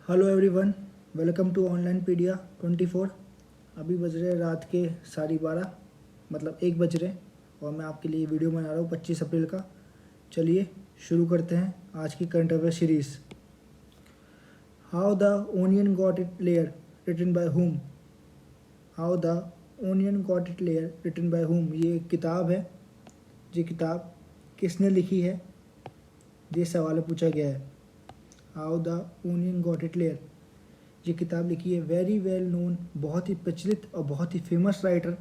Hello everyone, welcome to online pedia 24। अभी बज रहे रात के 12:30, मतलब 1 बज रहे, और मैं आपके लिए वीडियो बना रहा हूँ 25 अप्रैल का। चलिए शुरू करते हैं आज की current affair series. How the onion got it layer written by whom. How the onion got it layer written by whom, ये एक किताब है। ये किताब किसने लिखी है, ये सवाल पूछा गया है। How the onion got it layer, ये किताब लिखी है वेरी वेल नोन, बहुत ही प्रचलित और बहुत ही फेमस राइटर,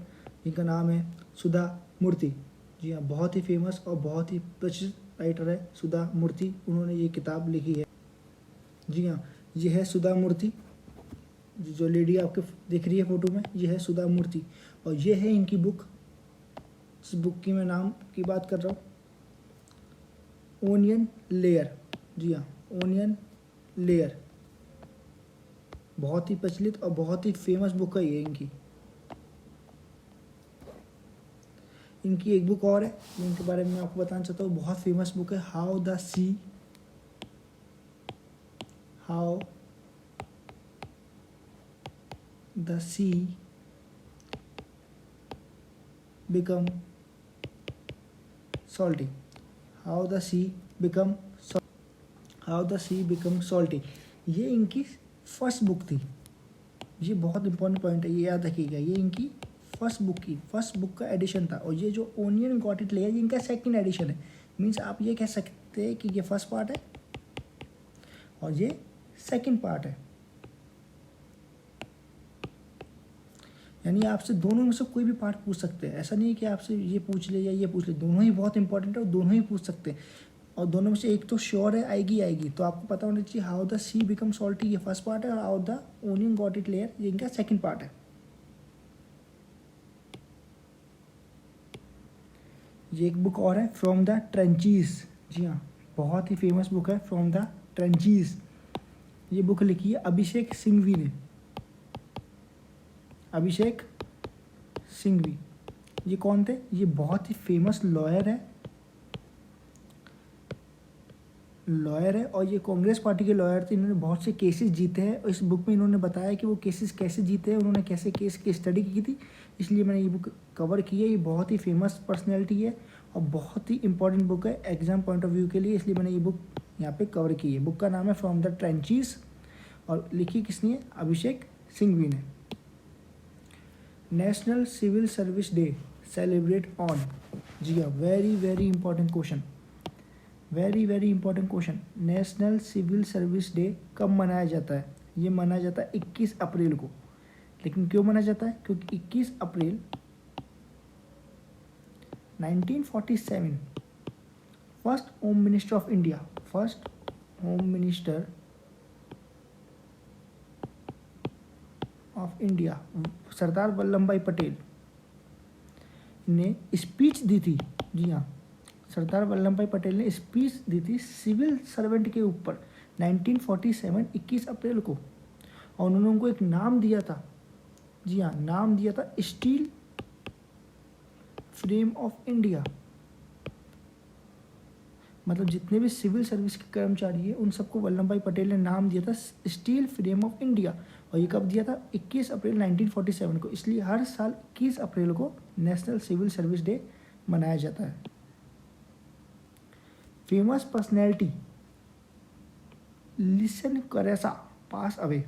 जिनका नाम है सुधा मूर्ति। जी हाँ, बहुत ही फेमस और बहुत ही प्रचलित राइटर है सुधा मूर्ति, उन्होंने ये किताब लिखी है। जी हाँ, ये है सुधा मूर्ति, जो लेडी आपके दिख रही है फोटो में, ये है सुधा मूर्ति, और ये है इनकी बुक। इस बुक की मैं नाम की बात कर रहा हूँ, ओनियन लेयर। जी हाँ, ओनियन लेयर, बहुत ही प्रचलित और बहुत ही फेमस बुक है ये इनकी। इनकी एक बुक और है जिनके बारे में मैं आपको बताना चाहता हूँ, बहुत फेमस बुक है, how the sea become salty. How the sea become how the sea become salty, ये इनकी फर्स्ट बुक थी। ये बहुत इंपॉर्टेंट पॉइंट है, ये याद रखिएगा। ये इनकी फर्स्ट बुक का एडिशन था, और ये जो ओनियन गॉट इट लेयर, ये इनका सेकंड एडिशन है। मीन्स आप ये कह सकते हैं कि ये फर्स्ट पार्ट है और ये सेकंड पार्ट है। यानी आपसे दोनों में से कोई भी पार्ट पूछ सकते हैं, ऐसा नहीं है कि आपसे ये पूछ ले या ये पूछ ले, दोनों ही बहुत इंपॉर्टेंट है और दोनों ही पूछ सकते हैं। और दोनों में से एक तो श्योर है आएगी। तो आपको पता होना चाहिए how the sea become salty ये फर्स्ट पार्ट है, और how the onion got it layer ये इनका सेकंड पार्ट है। ये एक बुक और है, फ्रॉम द ट्रेंचीज। जी हाँ, बहुत ही फेमस बुक है, फ्रॉम द ट्रेंचीज। ये बुक लिखी है अभिषेक सिंघवी ने। अभिषेक सिंघवी, ये कौन थे? ये बहुत ही फेमस लॉयर है और ये कांग्रेस पार्टी के लॉयर थे। इन्होंने बहुत से केसेस जीते हैं, और इस बुक में इन्होंने बताया कि वो केसेस कैसे जीते हैं, उन्होंने कैसे केस की स्टडी की थी, इसलिए मैंने ये बुक कवर की है। ये बहुत ही फेमस पर्सनैलिटी है और बहुत ही इंपॉर्टेंट बुक है एग्जाम पॉइंट ऑफ व्यू के लिए, इसलिए मैंने ये बुक यहाँ पे कवर की है। बुक का नाम है फ्रॉम द ट्रेंचीज, और लिखी किसने है? अभिषेक सिंघवी ने। National civil service day celebrate on. जी हाँ, very important question, very important question. National civil service day कब मनाया जाता है? ये मनाया जाता है 21 अप्रैल को। लेकिन क्यों मनाया जाता है? क्योंकि 21 April 1947 first home minister of India Sardar Vallabh Bhai Patel ने स्पीच दी थी। जी हाँ, सरदार वल्लभ भाई पटेल ने स्पीच दी थी सिविल सर्वेंट के ऊपर 1947 21 अप्रैल को, और उन्होंने उनको एक नाम दिया था। जी हाँ, नाम दिया था स्टील फ्रेम ऑफ इंडिया। मतलब जितने भी सिविल सर्विस के कर्मचारी हैं उन सबको वल्लभ भाई पटेल ने नाम दिया था स्टील फ्रेम ऑफ इंडिया, और ये कब दिया था? 21 अप्रैल 1947 को। इसलिए हर साल 21 अप्रैल को नेशनल सिविल सर्विस डे मनाया जाता है। फेमस पर्सनैलिटी लिसन करेसा पास अवे,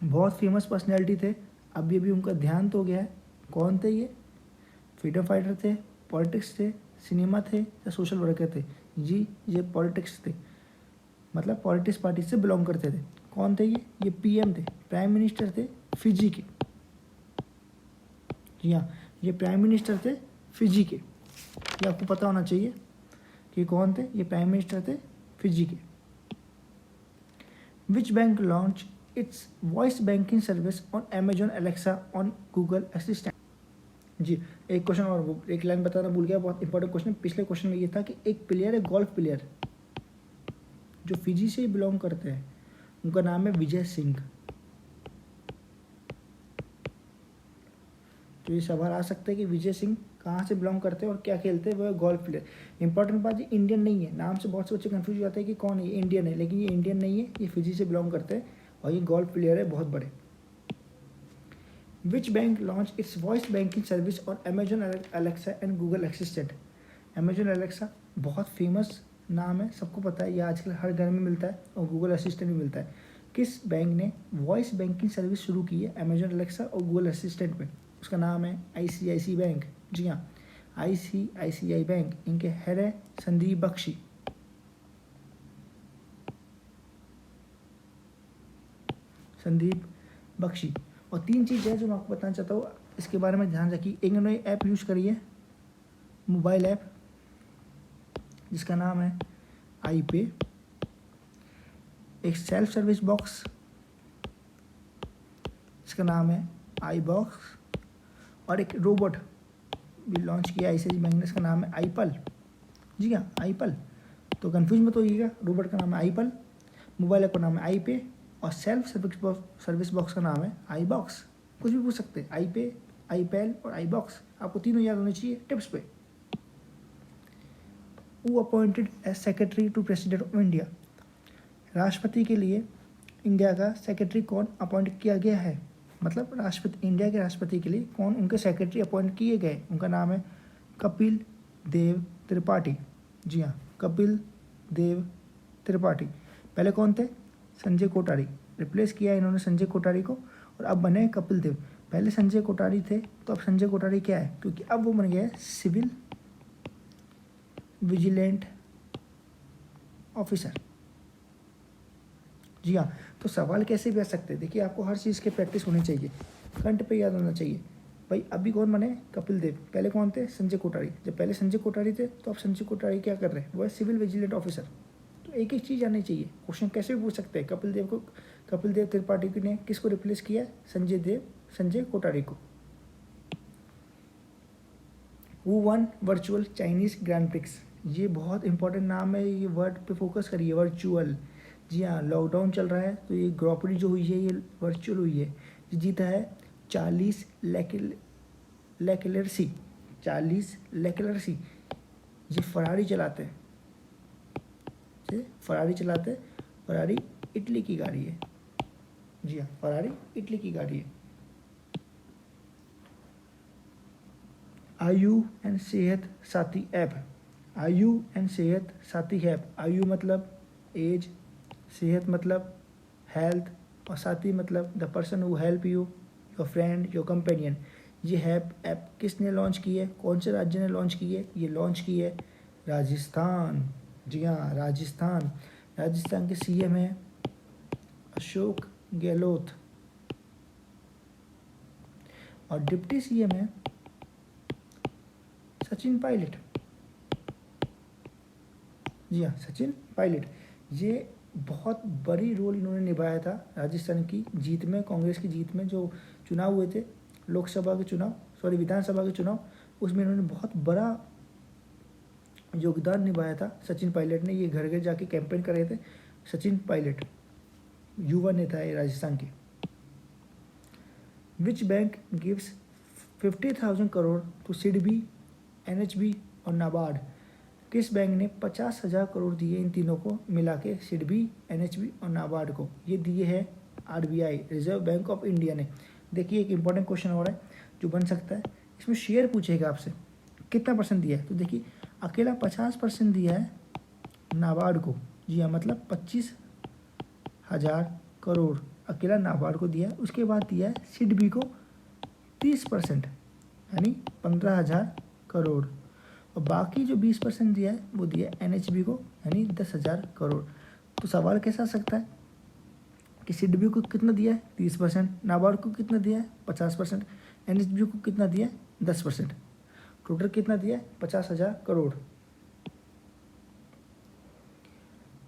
बहुत फेमस पर्सनैलिटी थे, अभी उनका ध्यान तो गया है। कौन थे ये? फ्रीडम फाइटर थे, पॉलिटिक्स थे, सिनेमा थे या सोशल वर्कर थे? जी, ये पॉलिटिक्स थे, मतलब पॉलिटिक्स पार्टी से बिलोंग करते थे। कौन थे ये? ये पीएम थे, प्राइम मिनिस्टर थे फिजी के। जी हाँ, ये प्राइम मिनिस्टर थे फिजी के, ये आपको पता होना चाहिए कि कौन थे। ये प्राइम मिनिस्टर थे फिजी के। Which bank launch its voice banking service on Amazon Alexa on Google Assistant. जी, एक क्वेश्चन और, एक लाइन बताना भूल गया, बहुत इंपॉर्टेंट क्वेश्चन। पिछले क्वेश्चन में ये था कि एक प्लेयर है, गोल्फ प्लेयर, जो फिजी से बिलोंग करते हैं, उनका नाम है विजय सिंह। तो ये सवाल आ सकता है कि विजय सिंह कहाँ से बिलोंग करते हैं और क्या खेलते हैं, वो है गोल्फ प्लेयर। इंपॉर्टेंट बात, ये इंडियन नहीं है। नाम से बहुत से बच्चे कंफ्यूज हो जाते हैं कि कौन है, ये इंडियन है, लेकिन ये इंडियन नहीं है, ये फिजी से बिलोंग करते हैं और ये गोल्फ प्लेयर है बहुत बड़े। विच bank launch its voice banking service on Amazon Alexa and Google assistant. Amazon Alexa बहुत फेमस नाम है, सबको पता है, ये आजकल हर घर में मिलता है और गूगल असिस्टेंट भी मिलता है। किस बैंक ने वॉइस बैंकिंग सर्विस शुरू की है अमेजोन अलेक्सा और गूगल असिस्टेंट में? उसका नाम है ICICI बैंक। जी हाँ, ICICI बैंक। इनके हेड है संदीप बख्शी। संदीप बख्शी। और 3 चीज़ है जो मैं आपको बताना चाहता हूँ, इसके बारे में ध्यान रखिए। एक इन्होंने ऐप यूज़ करी है, मोबाइल ऐप, जिसका नाम है iPay। एक सेल्फ सर्विस बॉक्स, जिसका नाम है iBox। और एक रोबोट भी लॉन्च किया ICICI बैंक ने, इसका नाम है iPal। जी हाँ, iPal। तो कंफ्यूज मत होइएगा, रोबोट का नाम है iPal, मोबाइल ऐप का नाम है iPay और सेल्फ सर्विस बॉक्स का नाम है iBox। कुछ भी पूछ सकते हैं, iPay, iPal और iBox, आपको तीनों याद होने चाहिए टिप्स पे। Who appointed as secretary to president of India. राष्ट्रपति के लिए इंडिया का सेक्रेटरी कौन अपॉइंट किया गया है? मतलब राष्ट्रपति, इंडिया के राष्ट्रपति के लिए कौन उनके सेक्रेटरी अपॉइंट किए गए? उनका नाम है कपिल देव त्रिपाठी। जी हाँ, कपिल देव त्रिपाठी। पहले कौन थे? संजय कोठारी। रिप्लेस किया इन्होंने संजय कोठारी को और अब बने कपिल देव। पहले संजय कोठारी थे, तो अब संजय कोठारी क्या है? क्योंकि अब वो बन गया है सिविल विजिलेंट ऑफिसर। जी हाँ, तो सवाल कैसे भी आ सकते हैं, देखिए आपको हर चीज़ की प्रैक्टिस होनी चाहिए, कंठ पे याद होना चाहिए। भाई अभी कौन बने? कपिल देव। पहले कौन थे? संजय कोठारी। जब पहले संजय कोठारी थे, तो अब संजय कोठारी क्या कर रहे हैं? वो है सिविल विजिलेंट ऑफिसर। तो एक एक चीज़ आनी चाहिए, क्वेश्चन कैसे भी पूछ सकते हैं। कपिल देव त्रिपाठी ने किसको रिप्लेस किया? संजय कोठारी को। Who one virtual Chinese grand prix. ये बहुत इंपॉर्टेंट नाम है, ये वर्ड पे फोकस करिए, वर्चुअल। जी हाँ, लॉकडाउन चल रहा है तो ये ग्रॉपरी जो हुई है ये वर्चुअल हुई है। ये जीता है 40 लेकलरसी। 40 लेकलरसी। ये फरारी चलाते हैं, फरारी इटली की गाड़ी है। जी हाँ, फरारी इटली की गाड़ी है। आयु एंड सेहत साथी ऐप। आयु एंड सेहत साथी ऐप। आयु मतलब एज, सेहत मतलब हेल्थ और साथी मतलब the person who help you, your friend, your companion. ये ऐप किसने लॉन्च की है? कौन से राज्य ने लॉन्च की है? ये लॉन्च की है राजस्थान। जी हाँ, राजस्थान। राजस्थान के CM है अशोक गहलोत और डिप्टी CM है सचिन पायलट। जी हाँ, सचिन पायलट। ये बहुत बड़ी रोल इन्होंने निभाया था राजस्थान की जीत में, कांग्रेस की जीत में। जो चुनाव हुए थे, विधानसभा के चुनाव, उसमें इन्होंने बहुत बड़ा योगदान निभाया था सचिन पायलट ने। ये घर घर जाके कैंपेन कर रहे थे। सचिन पायलट युवा नेता है राजस्थान के। Which bank gives 50,000 crore to SIDBI, NHB और नाबार्ड। किस बैंक ने 50,000 करोड़ दिए इन तीनों को मिला के, सिडबी, NHB और नाबार्ड को? ये दिए हैं RBI, reserve bank of India ने। देखिए एक इंपॉर्टेंट क्वेश्चन हो रहा है जो बन सकता है, इसमें शेयर पूछेगा आपसे कितना % दिया है। तो देखिए अकेला 50% दिया है नाबार्ड को। जी हाँ, मतलब 25,000 करोड़ अकेला नाबार्ड को दिया है। उसके बाद दिया है सिडबी को 30%, यानी 15,000 करोड़। और बाकी जो 20% दिया है वो दिया है NHB को, यानी 10,000 करोड़। तो सवाल कैसा आ सकता है कि सिडबी को कितना दिया है? 30%। नाबार्ड को कितना दिया है? 50%। NHB को कितना दिया है? 10%। टोटल कितना दिया है? 50,000 crore.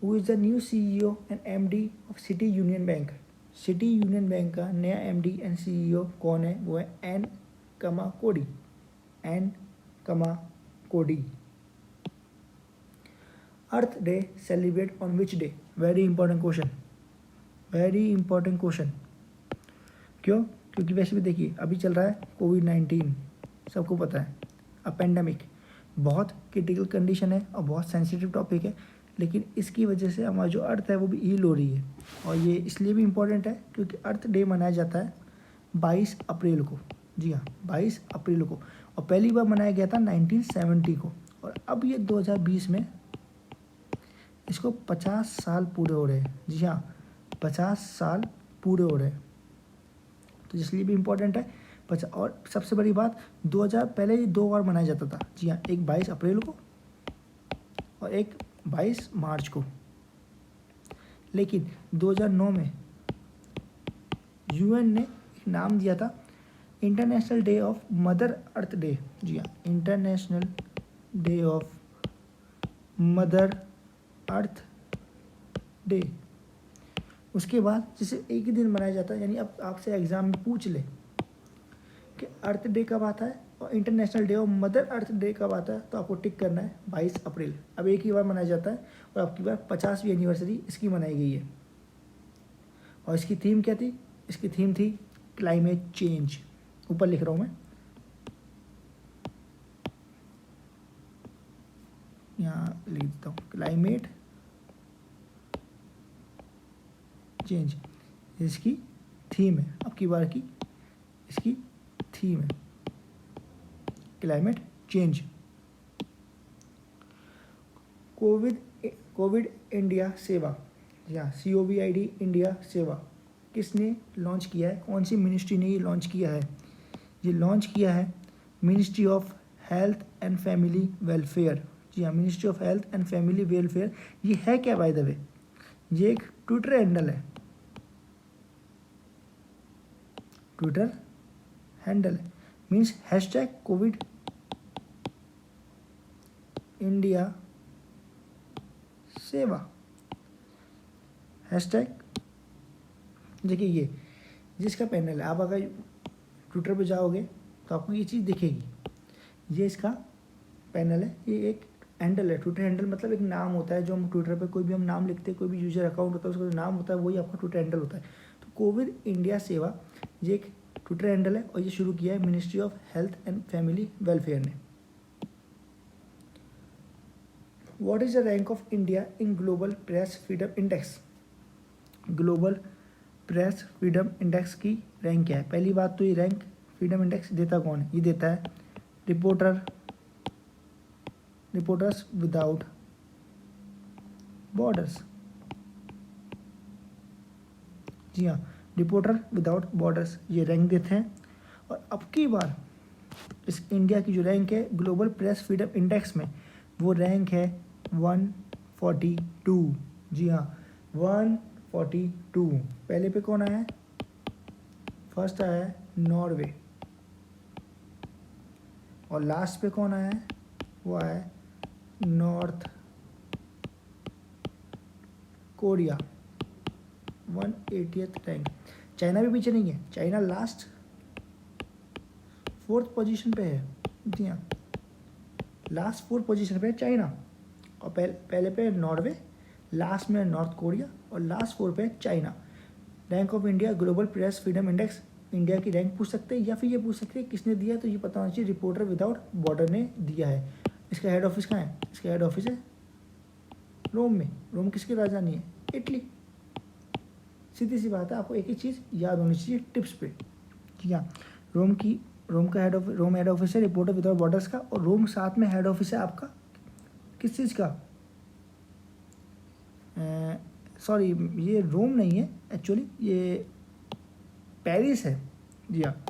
Who is the new CEO and MD of city union bank. City union bank का नया MD एंड CEO कौन है? वो है N Kamakodi. Earth Day celebrate on which day? Very important question. क्यों? क्योंकि वैसे भी देखिए अभी चल रहा है कोविड-19, सबको पता है। अ पेंडेमिक बहुत क्रिटिकल कंडीशन है और बहुत सेंसिटिव टॉपिक है, लेकिन इसकी वजह से हमारा जो अर्थ है वो भी हील हो रही है। और ये इसलिए भी इम्पोर्टेंट है क्योंकि अर्थ डे मनाया जाता है 22 अप्रैल को। जी हाँ, 22 अप्रैल को, और पहली बार मनाया गया था 1970 को, और अब ये 2020 में इसको 50 साल पूरे हो रहे हैं। जी हाँ, 50 साल पूरे हो रहे हैं, तो इसलिए भी इम्पोर्टेंट है। और सबसे बड़ी बात, 2000 पहले ये 2 बार मनाया जाता था। जी हाँ, एक 22 अप्रैल को और एक 22 मार्च को, लेकिन 2009 में यूएन ने एक नाम दिया था International Day of Mother Earth Day. जी हाँ, International Day of Mother Earth Day. उसके बाद जिसे एक ही दिन मनाया जाता है, यानी अब आपसे एग्जाम में पूछ ले कि अर्थ डे कब आता है और international Day of Mother Earth day कब आता है, तो आपको टिक करना है 22 अप्रैल। अब एक ही बार मनाया जाता है और आपकी बार 50वीं एनिवर्सरी इसकी मनाई गई है। और इसकी थीम क्या थी? इसकी थीम थी क्लाइमेट चेंज। ऊपर लिख रहा हूँ मैं, यहाँ लिख देता हूँ, क्लाइमेट चेंज इसकी थीम है। अब की बार की इसकी थीम है क्लाइमेट चेंज। कोविड इंडिया सेवा, या COVID इंडिया सेवा किसने लॉन्च किया है? कौन सी मिनिस्ट्री ने ये लॉन्च किया है? ये लॉन्च किया है Ministry of Health and Family Welfare. जी हाँ, Ministry of Health and Family Welfare. ये है क्या बाय द वे? ये एक ट्विटर हैंडल है, ट्विटर हैंडल है, मीन्स #कोविड इंडिया सेवा। देखिए, ये जिसका पैनल है, आप अगर ट्विटर पे जाओगे तो आपको ये चीज़ दिखेगी। ये इसका पैनल है, ये एक हैंडल है। ट्विटर हैंडल मतलब एक नाम होता है जो हम ट्विटर पे कोई भी हम नाम लिखते हैं, कोई भी यूजर अकाउंट होता है उसका जो नाम होता है वही आपका ट्विटर हैंडल होता है। तो कोविड इंडिया सेवा ये एक ट्विटर हैंडल है और ये शुरू किया है Ministry of Health and Family Welfare ने। What is the rank of India in Global Press Freedom Index? Global Press Freedom Index की रैंक क्या है? पहली बात तो ये रैंक फ्रीडम इंडेक्स देता कौन है? ये देता है रिपोर्टर्स विदाउट बॉर्डर्स। जी हाँ, रिपोर्टर विदाउट बॉर्डर्स ये रैंक देते हैं। और अब की बार इस इंडिया की जो रैंक है ग्लोबल प्रेस फ्रीडम इंडेक्स में, वो रैंक है 142। जी हाँ, 142। पहले पे कौन आया है? फर्स्ट आया है नॉर्वे, और लास्ट पे कौन आया है? वो आया है north Korea, 180th rank. China भी पीछे नहीं है, चाइना लास्ट 4th पोजीशन पे है। जी हाँ, लास्ट 4th पोजीशन पे है चाइना, और पहले पे नॉर्वे, लास्ट में नॉर्थ कोरिया, और लास्ट 4 पे China. Rank of India global Press Freedom index, India की रैंक पूछ सकते हैं या फिर ये पूछ सकते हैं किसने दिया, तो ये पता होना चाहिए रिपोर्टर विदाउट बॉर्डर ने दिया है। इसका हेड ऑफिस कहाँ है? इसका हेड ऑफिस है रोम में। रोम किसकी राजधानी है? इटली। सीधी सी बात है, आपको एक ही चीज़ याद होनी चाहिए टिप्स पे। ठीक है, रोम हेड ऑफिस है रिपोर्टर विदाउट बॉर्डर्स का, और रोम साथ में हेड ऑफिस है आपका किस चीज़ का? सॉरी, ये रोम नहीं है एक्चुअली, ये पेरिस है। जी हाँ,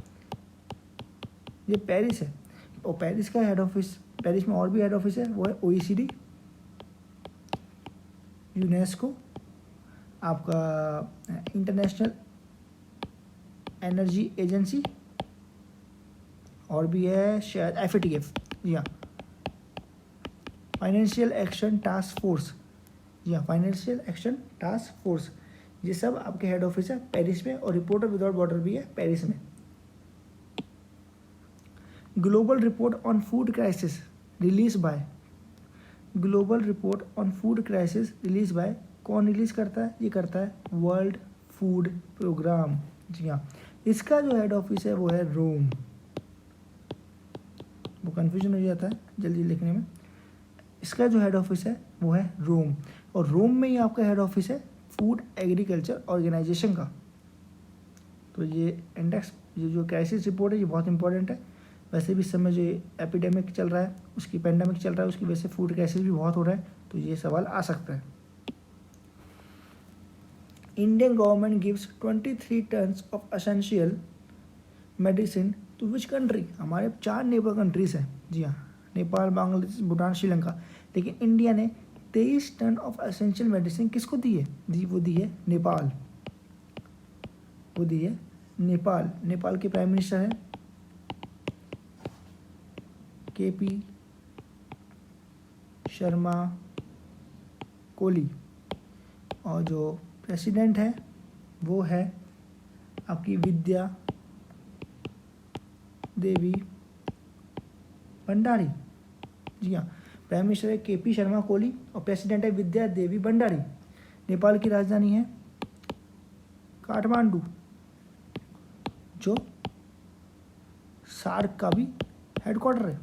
ये पेरिस है, और पेरिस का हेड ऑफिस, पेरिस में और भी हेड ऑफिस है, वो है OECD, यूनेस्को, आपका इंटरनेशनल एनर्जी एजेंसी, और भी है शायद FATF। जी हाँ, फाइनेंशियल एक्शन टास्क फोर्स। जी हाँ, फाइनेंशियल एक्शन टास्क फोर्स, ये सब आपके हेड ऑफिस है पेरिस में, और रिपोर्टर विदाउट बॉर्डर भी है पेरिस में। Global report on food crisis release by, global report on food crisis release by, कौन रिलीज करता है? ये करता है वर्ल्ड फूड प्रोग्राम। जी हाँ, इसका जो हेड ऑफिस है वो है रोम, वो कन्फ्यूजन हो जाता है जल्दी लिखने में। इसका जो हेड ऑफिस है वो है रोम, और रोम में ही आपका हेड ऑफिस है फूड एग्रीकल्चर ऑर्गेनाइजेशन का। तो ये इंडेक्स, ये जो क्राइसिस रिपोर्ट है ये बहुत इंपॉर्टेंट है। वैसे भी इस समय जो एपिडेमिक चल रहा है, उसकी पेंडेमिक चल रहा है, उसकी वजह से फूड क्राइसिस भी बहुत हो रहा है, तो ये सवाल आ सकता है। Indian government gives 23 tons of essential medicine to which country? हमारे 4 नेबर कंट्रीज हैं, जी हाँ, नेपाल, बांग्लादेश, भूटान, श्रीलंका। लेकिन इंडिया ने 23 टन ऑफ एसेंशियल मेडिसिन किसको दी है? जी वो दी है नेपाल, वो दी है नेपाल। नेपाल के प्राइम मिनिस्टर हैं KP शर्मा कोली, और जो प्रेसिडेंट है वो है आपकी विद्या देवी भंडारी। जी हाँ, प्राइम मिनिस्टर है KP शर्मा कोली और प्रेसिडेंट है विद्या देवी भंडारी। नेपाल की राजधानी है काठमांडू, जो सार्क का भी हेडक्वार्टर है।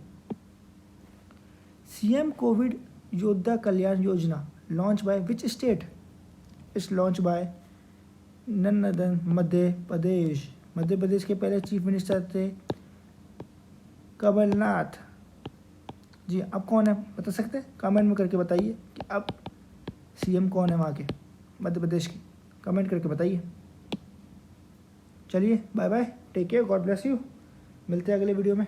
CM कोविड योद्धा Kalyan Yojana launch by which state? इस launch by none other Madhya Pradesh. Madhya Pradesh के पहले चीफ मिनिस्टर थे कमलनाथ। जी अब कौन है बता सकते हैं? कमेंट में करके बताइए कि अब CM कौन है वहाँ के मध्य प्रदेश के, कमेंट करके बताइए। चलिए bye bye, take care, God bless you, मिलते हैं अगले वीडियो में।